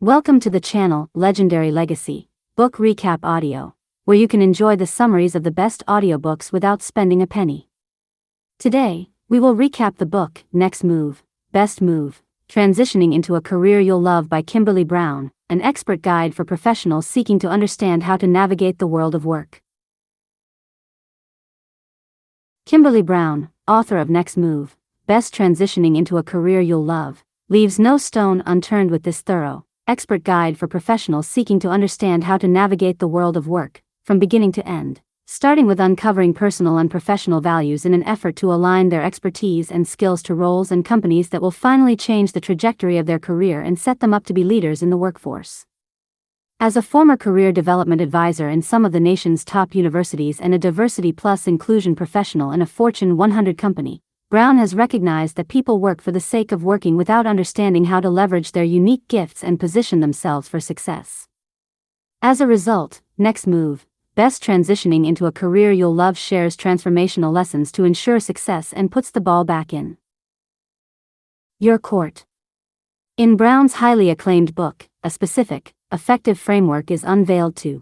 Welcome to the channel, Legendary Legacy, Book Recap Audio, where you can enjoy the summaries of the best audiobooks without spending a penny. Today, we will recap the book, Next Move, Best Move, Transitioning into a Career You'll Love by Kimberly Brown, an expert guide for professionals seeking to understand how to navigate the world of work. Kimberly Brown, author of Next Move, Best Transitioning into a Career You'll Love, leaves no stone unturned with this thorough, expert guide for professionals seeking to understand how to navigate the world of work, from beginning to end, starting with uncovering personal and professional values in an effort to align their expertise and skills to roles and companies that will finally change the trajectory of their career and set them up to be leaders in the workforce. As a former career development advisor in some of the nation's top universities and a diversity plus inclusion professional in a Fortune 100 company, Brown has recognized that people work for the sake of working without understanding how to leverage their unique gifts and position themselves for success. As a result, Next Move, Best Transitioning into a Career You'll Love shares transformational lessons to ensure success and puts the ball back in your court. In Brown's highly acclaimed book, a specific, effective framework is unveiled to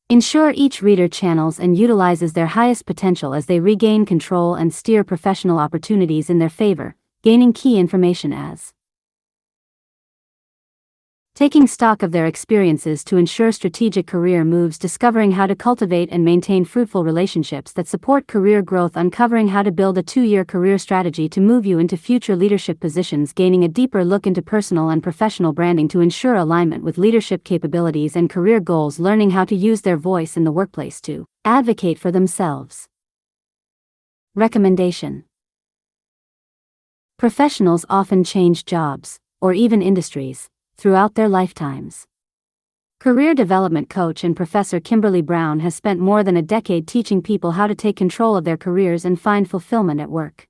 ensure each reader channels and utilizes their highest potential as they regain control and steer professional opportunities in their favor, gaining key information as taking stock of their experiences to ensure strategic career moves, discovering how to cultivate and maintain fruitful relationships that support career growth, uncovering how to build a 2-year career strategy to move you into future leadership positions, gaining a deeper look into personal and professional branding to ensure alignment with leadership capabilities and career goals, learning how to use their voice in the workplace to advocate for themselves. Recommendation: professionals often change jobs, or even industries, throughout their lifetimes. Career development coach and professor Kimberly Brown has spent more than a decade teaching people how to take control of their careers and find fulfillment at work.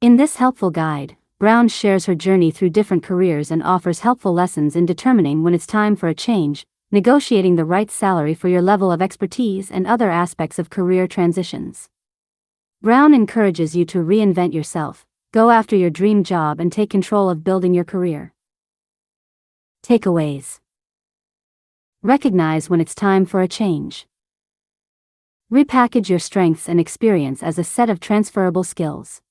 In this helpful guide, Brown shares her journey through different careers and offers helpful lessons in determining when it's time for a change, negotiating the right salary for your level of expertise, and other aspects of career transitions. Brown encourages you to reinvent yourself, go after your dream job, and take control of building your career. Takeaways: recognize when it's time for a change. Repackage your strengths and experience as a set of transferable skills.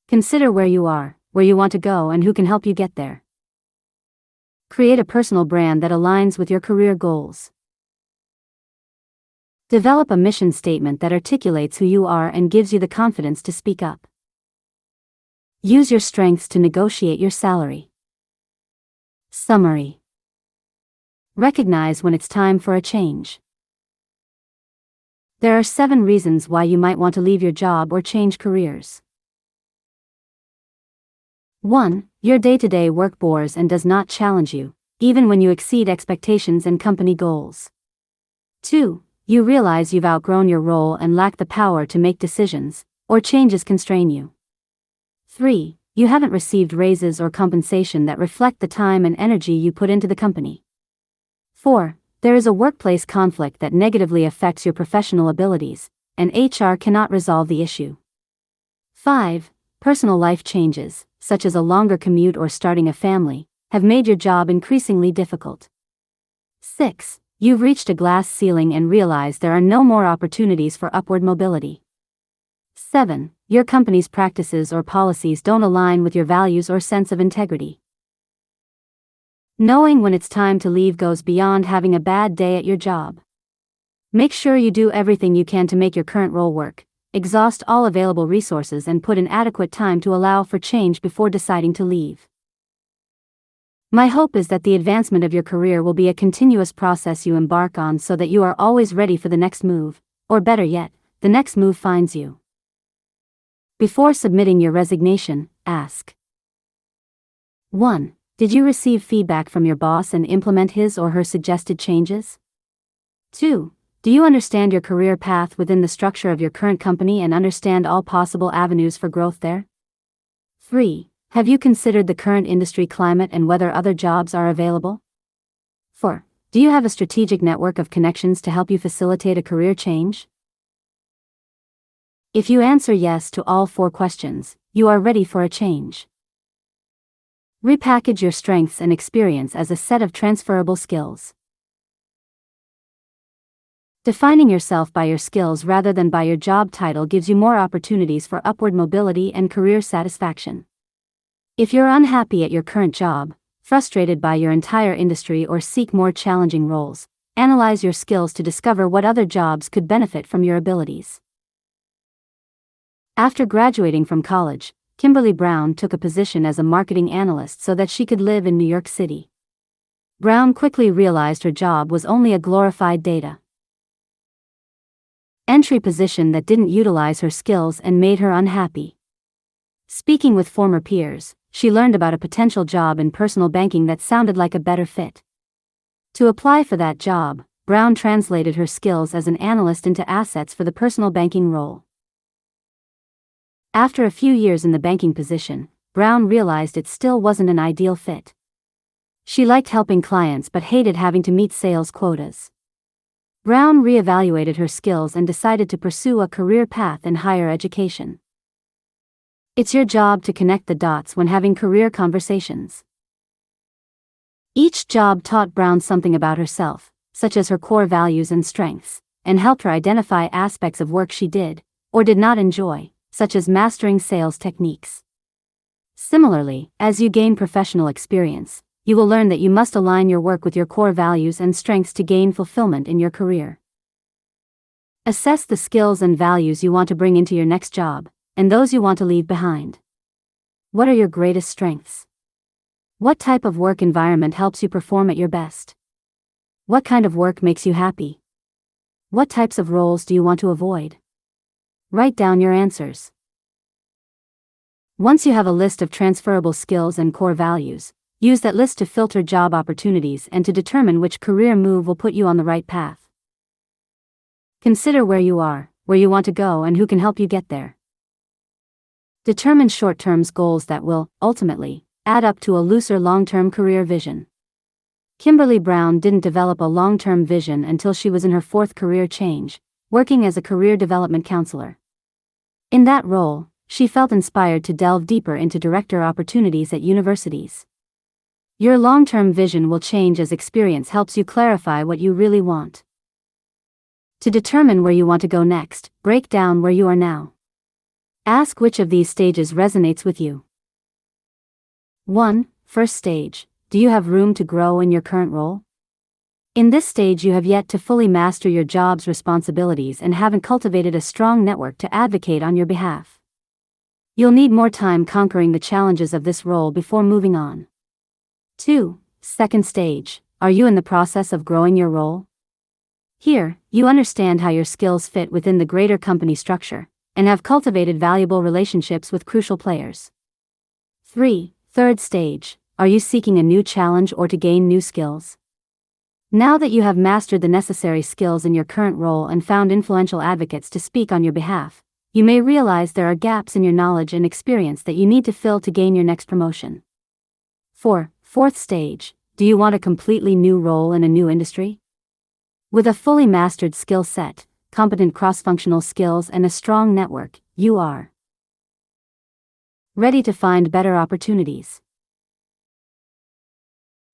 Consider where you are, where you want to go, and who can help you get there. Create a personal brand that aligns with your career goals. Develop a mission statement that articulates who you are and gives you the confidence to speak up. Use your strengths to negotiate your salary. Summary: recognize when it's time for a change. There are 7 reasons why you might want to leave your job or change careers. 1. Your day-to-day work bores and does not challenge you, even when you exceed expectations and company goals. 2. You realize you've outgrown your role and lack the power to make decisions, or changes constrain you. 3. You haven't received raises or compensation that reflect the time and energy you put into the company. 4. There is a workplace conflict that negatively affects your professional abilities, and HR cannot resolve the issue. 5. Personal life changes, such as a longer commute or starting a family, have made your job increasingly difficult. 6. You've reached a glass ceiling and realize there are no more opportunities for upward mobility. 7. Your company's practices or policies don't align with your values or sense of integrity. Knowing when it's time to leave goes beyond having a bad day at your job. Make sure you do everything you can to make your current role work, exhaust all available resources, and put in adequate time to allow for change before deciding to leave. My hope is that the advancement of your career will be a continuous process you embark on so that you are always ready for the next move, or better yet, the next move finds you. Before submitting your resignation, ask: 1. Did you receive feedback from your boss and implement his or her suggested changes? 2. Do you understand your career path within the structure of your current company and understand all possible avenues for growth there? 3. Have you considered the current industry climate and whether other jobs are available? 4. Do you have a strategic network of connections to help you facilitate a career change? If you answer yes to all 4 questions, you are ready for a change. Repackage your strengths and experience as a set of transferable skills. Defining yourself by your skills rather than by your job title gives you more opportunities for upward mobility and career satisfaction. If you're unhappy at your current job, frustrated by your entire industry, or seek more challenging roles, analyze your skills to discover what other jobs could benefit from your abilities. After graduating from college, Kimberly Brown took a position as a marketing analyst so that she could live in New York City. Brown quickly realized her job was only a glorified data entry position that didn't utilize her skills and made her unhappy. Speaking with former peers, she learned about a potential job in personal banking that sounded like a better fit. To apply for that job, Brown translated her skills as an analyst into assets for the personal banking role. After a few years in the banking position, Brown realized it still wasn't an ideal fit. She liked helping clients but hated having to meet sales quotas. Brown reevaluated her skills and decided to pursue a career path in higher education. It's your job to connect the dots when having career conversations. Each job taught Brown something about herself, such as her core values and strengths, and helped her identify aspects of work she did, or did not enjoy, such as mastering sales techniques. Similarly, as you gain professional experience, you will learn that you must align your work with your core values and strengths to gain fulfillment in your career. Assess the skills and values you want to bring into your next job, and those you want to leave behind. What are your greatest strengths? What type of work environment helps you perform at your best? What kind of work makes you happy? What types of roles do you want to avoid? Write down your answers. Once you have a list of transferable skills and core values, use that list to filter job opportunities and to determine which career move will put you on the right path. Consider where you are, where you want to go, and who can help you get there. Determine short-term goals that will, ultimately, add up to a looser long-term career vision. Kimberly Brown didn't develop a long-term vision until she was in her fourth career change, working as a career development counselor. In that role, she felt inspired to delve deeper into director opportunities at universities. Your long-term vision will change as experience helps you clarify what you really want. To determine where you want to go next, break down where you are now. Ask which of these stages resonates with you. 1. First stage. Do you have room to grow in your current role? In this stage, you have yet to fully master your job's responsibilities and haven't cultivated a strong network to advocate on your behalf. You'll need more time conquering the challenges of this role before moving on. 2. Second stage. Are you in the process of growing your role? Here, you understand how your skills fit within the greater company structure, and have cultivated valuable relationships with crucial players. 3. Third stage. Are you seeking a new challenge or to gain new skills? Now that you have mastered the necessary skills in your current role and found influential advocates to speak on your behalf, you may realize there are gaps in your knowledge and experience that you need to fill to gain your next promotion. 4. Fourth stage. Do you want a completely new role in a new industry? With a fully mastered skill set, competent cross-functional skills, and a strong network, you are ready to find better opportunities.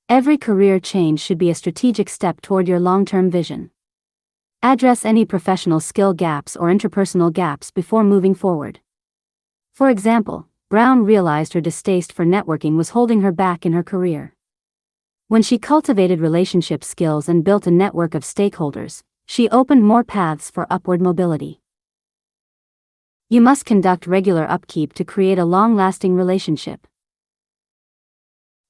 Every career change should be a strategic step toward your long-term vision. Address any professional skill gaps or interpersonal gaps before moving forward. For example, Brown realized her distaste for networking was holding her back in her career. When she cultivated relationship skills and built a network of stakeholders, she opened more paths for upward mobility. You must conduct regular upkeep to create a long-lasting relationship.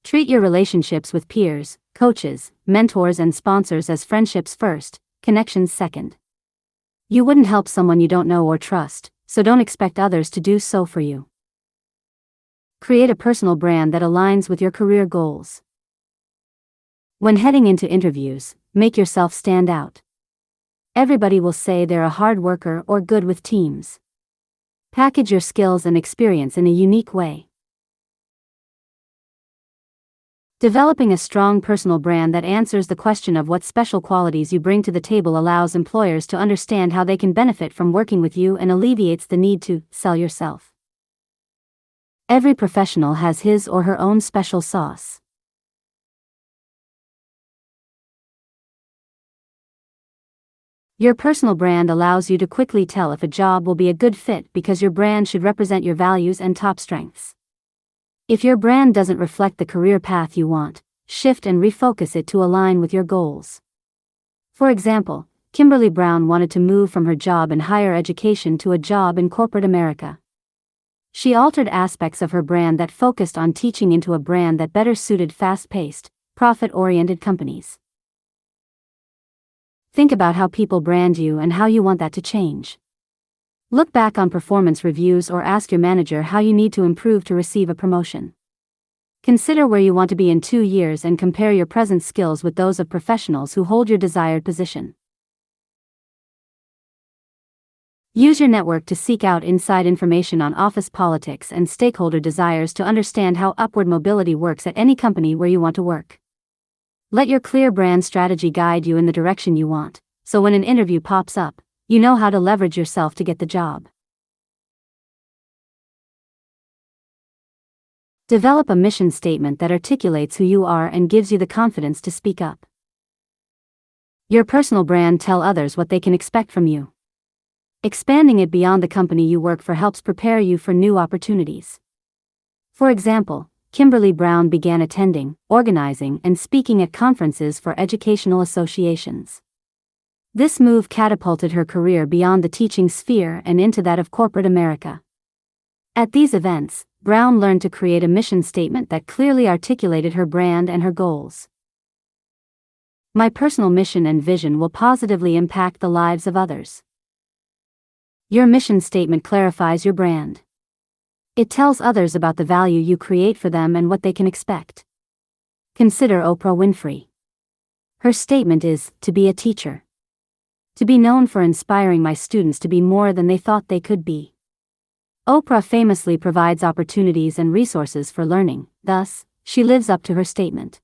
Treat your relationships with peers, coaches, mentors, and sponsors as friendships first, connections second. You wouldn't help someone you don't know or trust, so don't expect others to do so for you. Create a personal brand that aligns with your career goals. When heading into interviews, make yourself stand out. Everybody will say they're a hard worker or good with teams. Package your skills and experience in a unique way. Developing a strong personal brand that answers the question of what special qualities you bring to the table allows employers to understand how they can benefit from working with you and alleviates the need to sell yourself. Every professional has his or her own special sauce. Your personal brand allows you to quickly tell if a job will be a good fit because your brand should represent your values and top strengths. If your brand doesn't reflect the career path you want, shift and refocus it to align with your goals. For example, Kimberly Brown wanted to move from her job in higher education to a job in corporate America. She altered aspects of her brand that focused on teaching into a brand that better suited fast-paced, profit-oriented companies. Think about how people brand you and how you want that to change. Look back on performance reviews or ask your manager how you need to improve to receive a promotion. Consider where you want to be in 2 years and compare your present skills with those of professionals who hold your desired position. Use your network to seek out inside information on office politics and stakeholder desires to understand how upward mobility works at any company where you want to work. Let your clear brand strategy guide you in the direction you want, so when an interview pops up, you know how to leverage yourself to get the job. Develop a mission statement that articulates who you are and gives you the confidence to speak up. Your personal brand tells others what they can expect from you. Expanding it beyond the company you work for helps prepare you for new opportunities. For example, Kimberly Brown began attending, organizing, and speaking at conferences for educational associations. This move catapulted her career beyond the teaching sphere and into that of corporate America. At these events, Brown learned to create a mission statement that clearly articulated her brand and her goals. My personal mission and vision will positively impact the lives of others. Your mission statement clarifies your brand. It tells others about the value you create for them and what they can expect. Consider Oprah Winfrey. Her statement is, to be a teacher. To be known for inspiring my students to be more than they thought they could be. Oprah famously provides opportunities and resources for learning, thus, she lives up to her statement.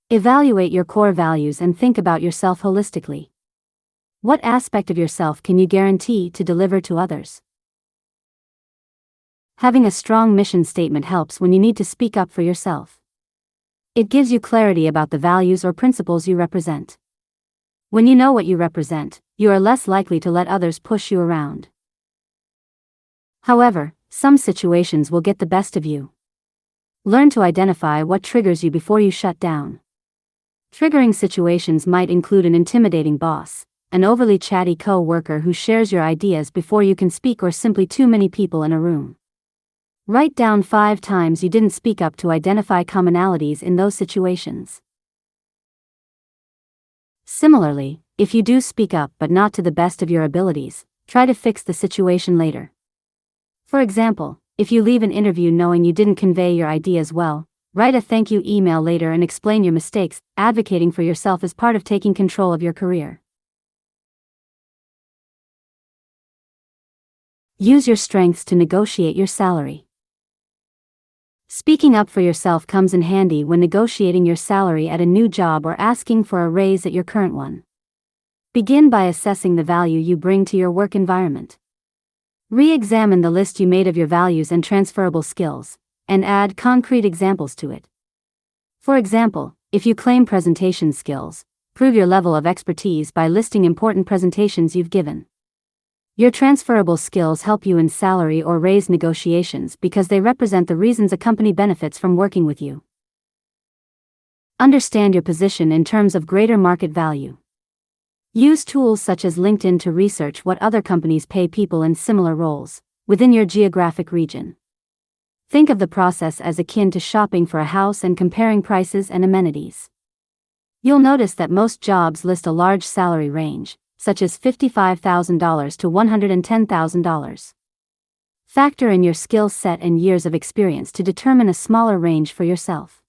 Evaluate your core values and think about yourself holistically. What aspect of yourself can you guarantee to deliver to others? Having a strong mission statement helps when you need to speak up for yourself. It gives you clarity about the values or principles you represent. When you know what you represent, you are less likely to let others push you around. However, some situations will get the best of you. Learn to identify what triggers you before you shut down. Triggering situations might include an intimidating boss, an overly chatty co-worker who shares your ideas before you can speak, or simply too many people in a room. Write down 5 times you didn't speak up to identify commonalities in those situations. Similarly, if you do speak up but not to the best of your abilities, try to fix the situation later. For example, if you leave an interview knowing you didn't convey your ideas well, write a thank you email later and explain your mistakes. Advocating for yourself is part of taking control of your career. Use your strengths to negotiate your salary. Speaking up for yourself comes in handy when negotiating your salary at a new job or asking for a raise at your current one. Begin by assessing the value you bring to your work environment. Re-examine the list you made of your values and transferable skills, and add concrete examples to it. For example, if you claim presentation skills, prove your level of expertise by listing important presentations you've given. Your transferable skills help you in salary or raise negotiations because they represent the reasons a company benefits from working with you. Understand your position in terms of greater market value. Use tools such as LinkedIn to research what other companies pay people in similar roles within your geographic region. Think of the process as akin to shopping for a house and comparing prices and amenities. You'll notice that most jobs list a large salary range, such as $55,000 to $110,000. Factor in your skill set and years of experience to determine a smaller range for yourself.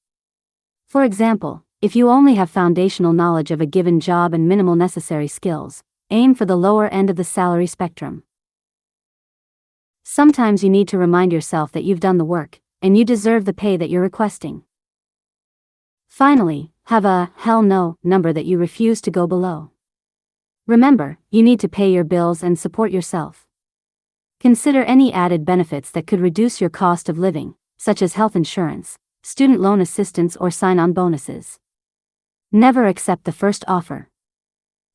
For example, if you only have foundational knowledge of a given job and minimal necessary skills, aim for the lower end of the salary spectrum. Sometimes you need to remind yourself that you've done the work, and you deserve the pay that you're requesting. Finally, have a hell no number that you refuse to go below. Remember, you need to pay your bills and support yourself. Consider any added benefits that could reduce your cost of living, such as health insurance, student loan assistance, or sign-on bonuses. Never accept the first offer.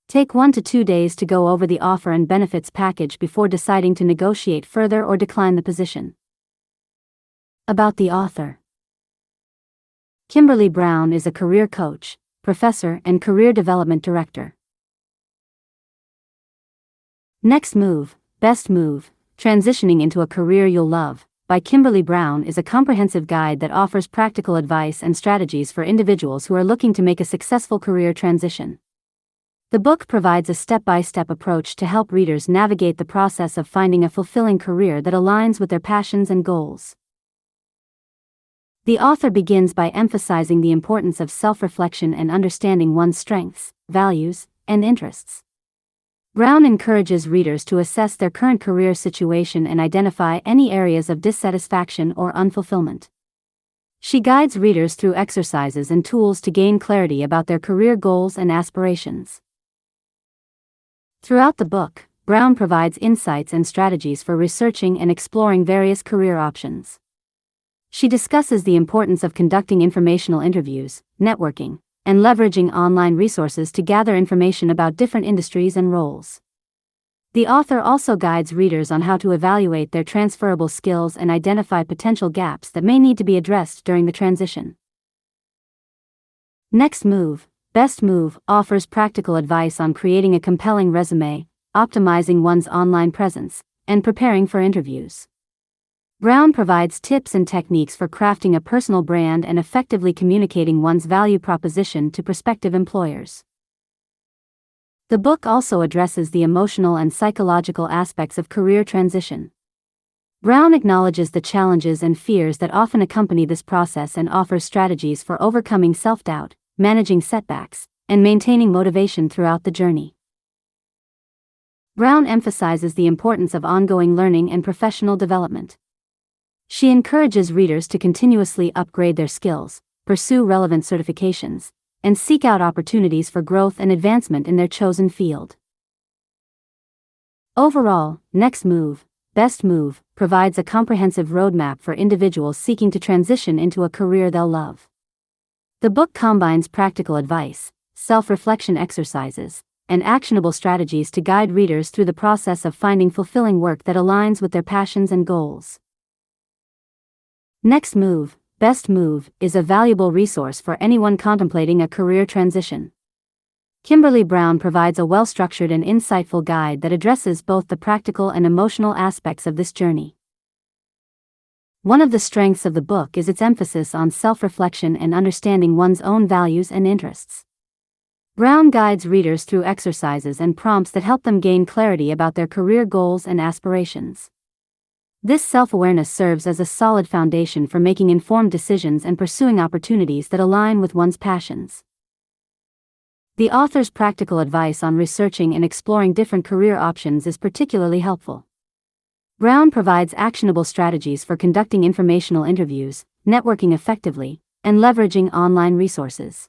Take 1 to 2 days to go over the offer and benefits package before deciding to negotiate further or decline the position. About the author. Kimberly Brown is a career coach, professor, and career development director. Next Move, Best Move, Transitioning into a Career You'll Love, by Kimberly Brown is a comprehensive guide that offers practical advice and strategies for individuals who are looking to make a successful career transition. The book provides a step-by-step approach to help readers navigate the process of finding a fulfilling career that aligns with their passions and goals. The author begins by emphasizing the importance of self-reflection and understanding one's strengths, values, and interests. Brown encourages readers to assess their current career situation and identify any areas of dissatisfaction or unfulfillment. She guides readers through exercises and tools to gain clarity about their career goals and aspirations. Throughout the book, Brown provides insights and strategies for researching and exploring various career options. She discusses the importance of conducting informational interviews, networking, and leveraging online resources to gather information about different industries and roles. The author also guides readers on how to evaluate their transferable skills and identify potential gaps that may need to be addressed during the transition. Next Move, Best Move offers practical advice on creating a compelling resume, optimizing one's online presence, and preparing for interviews. Brown provides tips and techniques for crafting a personal brand and effectively communicating one's value proposition to prospective employers. The book also addresses the emotional and psychological aspects of career transition. Brown acknowledges the challenges and fears that often accompany this process and offers strategies for overcoming self-doubt, managing setbacks, and maintaining motivation throughout the journey. Brown emphasizes the importance of ongoing learning and professional development. She encourages readers to continuously upgrade their skills, pursue relevant certifications, and seek out opportunities for growth and advancement in their chosen field. Overall, Next Move, Best Move provides a comprehensive roadmap for individuals seeking to transition into a career they'll love. The book combines practical advice, self-reflection exercises, and actionable strategies to guide readers through the process of finding fulfilling work that aligns with their passions and goals. Next Move, Best Move is a valuable resource for anyone contemplating a career transition. Kimberly Brown provides a well-structured and insightful guide that addresses both the practical and emotional aspects of this journey. One of the strengths of the book is its emphasis on self-reflection and understanding one's own values and interests. Brown guides readers through exercises and prompts that help them gain clarity about their career goals and aspirations. This self-awareness serves as a solid foundation for making informed decisions and pursuing opportunities that align with one's passions. The author's practical advice on researching and exploring different career options is particularly helpful. Brown provides actionable strategies for conducting informational interviews, networking effectively, and leveraging online resources.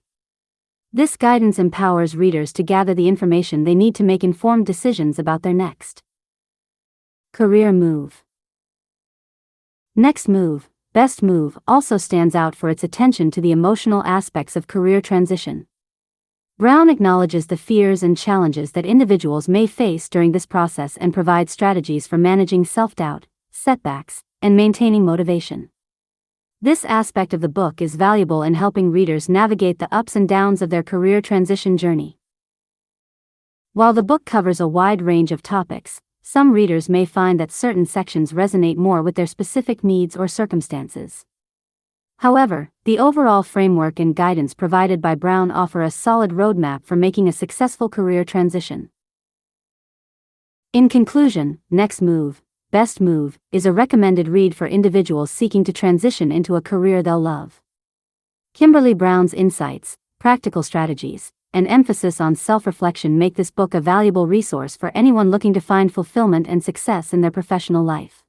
This guidance empowers readers to gather the information they need to make informed decisions about their next career move. Next Move, Best Move also stands out for its attention to the emotional aspects of career transition. Brown acknowledges the fears and challenges that individuals may face during this process and provides strategies for managing self-doubt, setbacks, and maintaining motivation. This aspect of the book is valuable in helping readers navigate the ups and downs of their career transition journey. While the book covers a wide range of topics, some readers may find that certain sections resonate more with their specific needs or circumstances. However, the overall framework and guidance provided by Brown offer a solid roadmap for making a successful career transition. In conclusion, Next Move, Best Move is a recommended read for individuals seeking to transition into a career they'll love. Kimberly Brown's insights, practical strategies, and emphasis on self-reflection make this book a valuable resource for anyone looking to find fulfillment and success in their professional life.